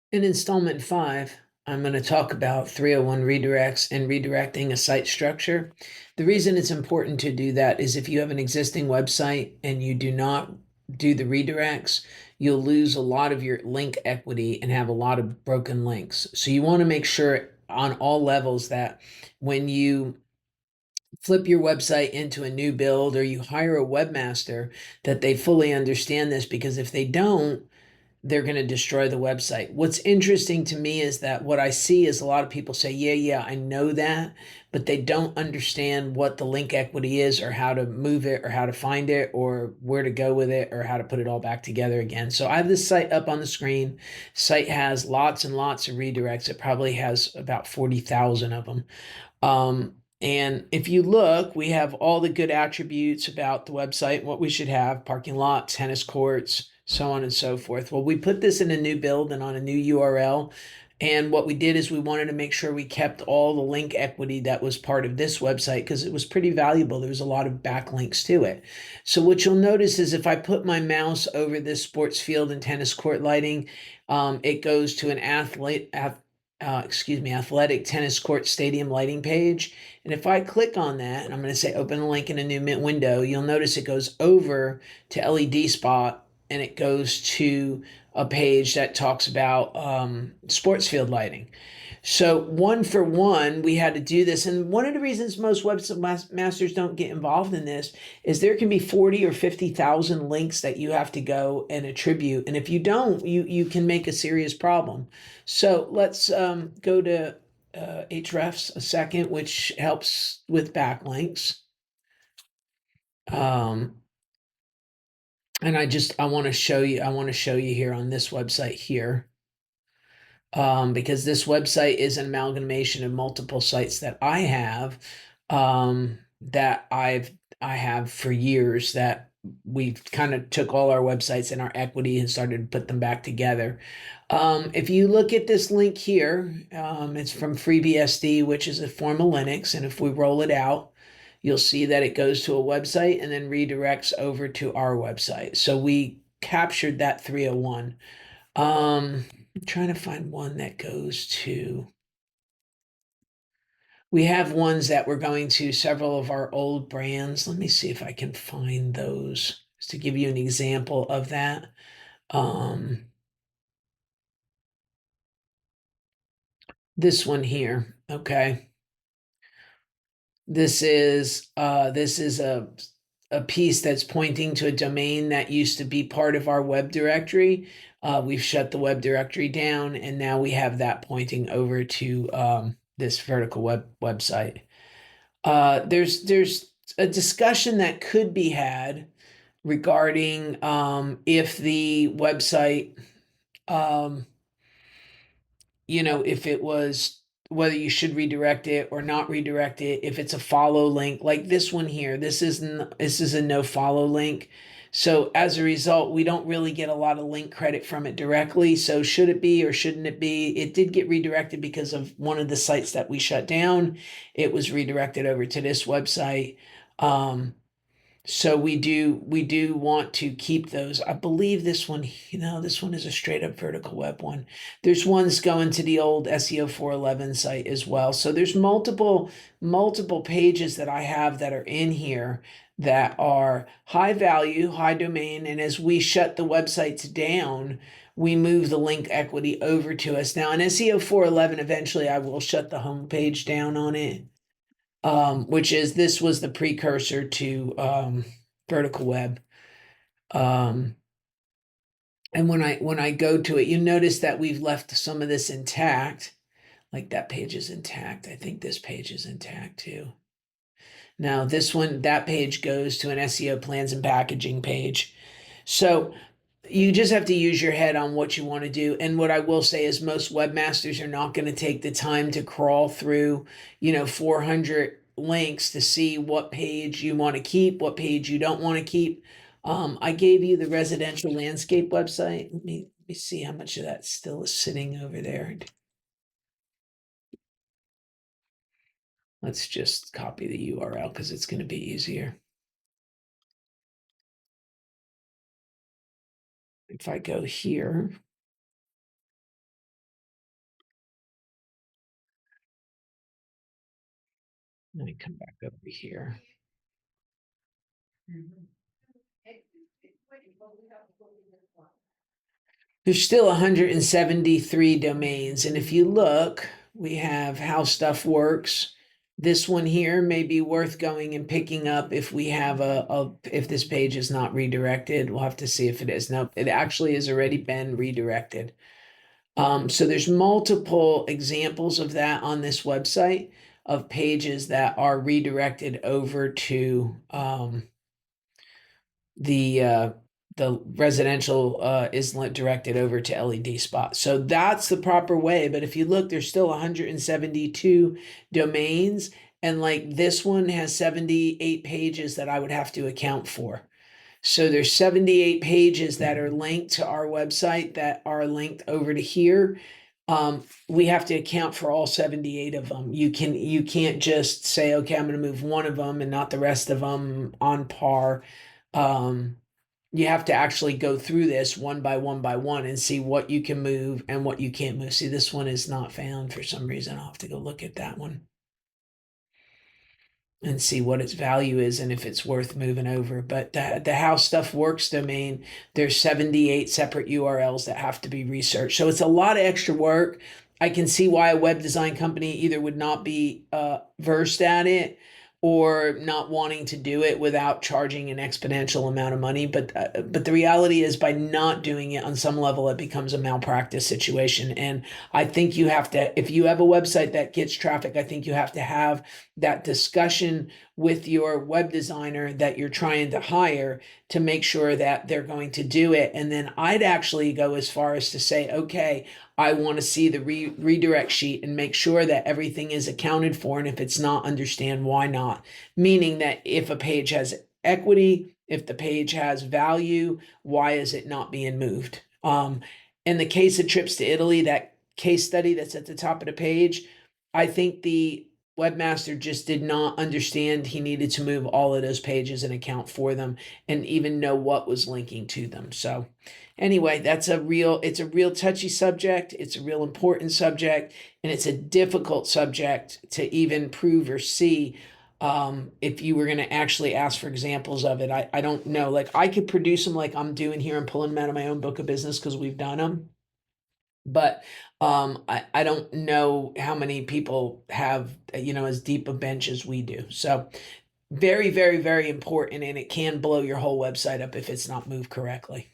In installment 5, I'm going to talk about 301 redirects and redirecting a site structure. The reason it's important to do that is if you have an existing website and you do not do the redirects, you'll lose a lot of your link equity and have a lot of broken links. So you want to make sure on all levels that when you flip your website into a new build or you hire a webmaster, that they fully understand this, because if they don't, they're going to destroy the website. What's interesting to me is that what I see is a lot of people say, yeah, I know that, but they don't understand what the link equity is or how to move it or how to find it or where to go with it or how to put it all back together again. So I have this site up on the screen. Site has lots and lots of redirects. It probably has about 40,000 of them. And if you look, we have all the good attributes about the website, what we should have: parking lot, tennis courts, so on and so forth. Well, we put this in a new build and on a new URL. And what we did is we wanted to make sure we kept all the link equity that was part of this website because it was pretty valuable. There was a lot of backlinks to it. So what you'll notice is if I put my mouse over this sports field and tennis court lighting, it goes to an athletic tennis court stadium lighting page. And if I click on that, and I'm going to say open a link in a new window, you'll notice it goes over to LED spot and it goes to a page that talks about sports field lighting. So one for one, we had to do this. And one of the reasons most website masters don't get involved in this is there can be 40 or 50,000 links that you have to go and attribute. And if you don't, you can make a serious problem. So let's go to Hrefs a second, which helps with backlinks. Um, and I want to show you, here on this website here, because this website is an amalgamation of multiple sites that I have, that I have for years, that we've kind of took all our websites and our equity and started to put them back together. If you look at this link here, it's from FreeBSD, which is a form of Linux, and if we roll it out, you'll see that it goes to a website and then redirects over to our website. So we captured that 301. I'm trying to find one that goes to. We have ones that were going to several of our old brands. Let me see if I can find those just to give you an example of that. Um, this one here, okay. This is a piece that's pointing to a domain that used to be part of our web directory. We've shut the web directory down, and now we have that pointing over to this vertical website. There's a discussion that could be had regarding if the website, um, if it was, whether you should redirect it or not redirect it, if it's a follow link like this one here. This is a no follow link. So as a result, we don't really get a lot of link credit from it directly. So should it be or shouldn't it be? It did get redirected because of one of the sites that we shut down. It was redirected over to this website. Um, so we do want to keep those. I believe this one, this one is a straight up vertical web one. There's ones going to the old SEO 411 site as well. So there's multiple pages that I have that are in here that are high value, high domain. And as we shut the websites down, we move the link equity over to us. Now in SEO 411, eventually I will shut the homepage down on it, which is, this was the precursor to vertical web. Um, and when I go to it, you notice that we've left some of this intact. Like that page is intact. I think this page is intact too. Now this one, that page goes to an SEO plans and packaging page. So you just have to use your head on what you want to do. And what I will say is most webmasters are not going to take the time to crawl through, 400 links to see what page you want to keep, what page you don't want to keep. I gave you the residential landscape website. Let me see how much of that still is sitting over there. Let's just copy the URL because it's going to be easier. If I go here, Let me come back over here. There's still 173 domains. And if you look, we have how stuff works. This one here may be worth going and picking up if we have if this page is not redirected. We'll have to see if it is. Nope, it actually has already been redirected. So there's multiple examples of that on this website of pages that are redirected over to the the residential is directed over to LED spots. So that's the proper way. But if you look, there's still 172 domains, and like this one has 78 pages that I would have to account for. So there's 78 pages that are linked to our website that are linked over to here. We have to account for all 78 of them. You can't just say, okay, I'm going to move one of them and not the rest of them on par. You have to actually go through this one by one and see what you can move and what you can't move. See, this one is not found for some reason. I'll have to go look at that one and see what its value is and if it's worth moving over. But the How Stuff Works domain, there's 78 separate URLs that have to be researched. So it's a lot of extra work. I can see why a web design company either would not be versed at it or not wanting to do it without charging an exponential amount of money. But the reality is, by not doing it on some level, it becomes a malpractice situation. And I think you have to, if you have a website that gets traffic, I think you have to have that discussion with your web designer that you're trying to hire to make sure that they're going to do it. And then I'd actually go as far as to say, okay, I want to see the redirect sheet and make sure that everything is accounted for. And if it's not, understand why not. Meaning that if a page has equity, if the page has value, why is it not being moved? In the case of trips to Italy, that case study that's at the top of the page, I think the webmaster just did not understand he needed to move all of those pages and account for them and even know what was linking to them. So anyway, it's a real touchy subject. It's a real important subject, and it's a difficult subject to even prove or see. If you were going to actually ask for examples of it, I don't know. Like, I could produce them like I'm doing here and pulling them out of my own book of business because we've done them. But I don't know how many people have, as deep a bench as we do. So very, very, very important, and it can blow your whole website up if it's not moved correctly.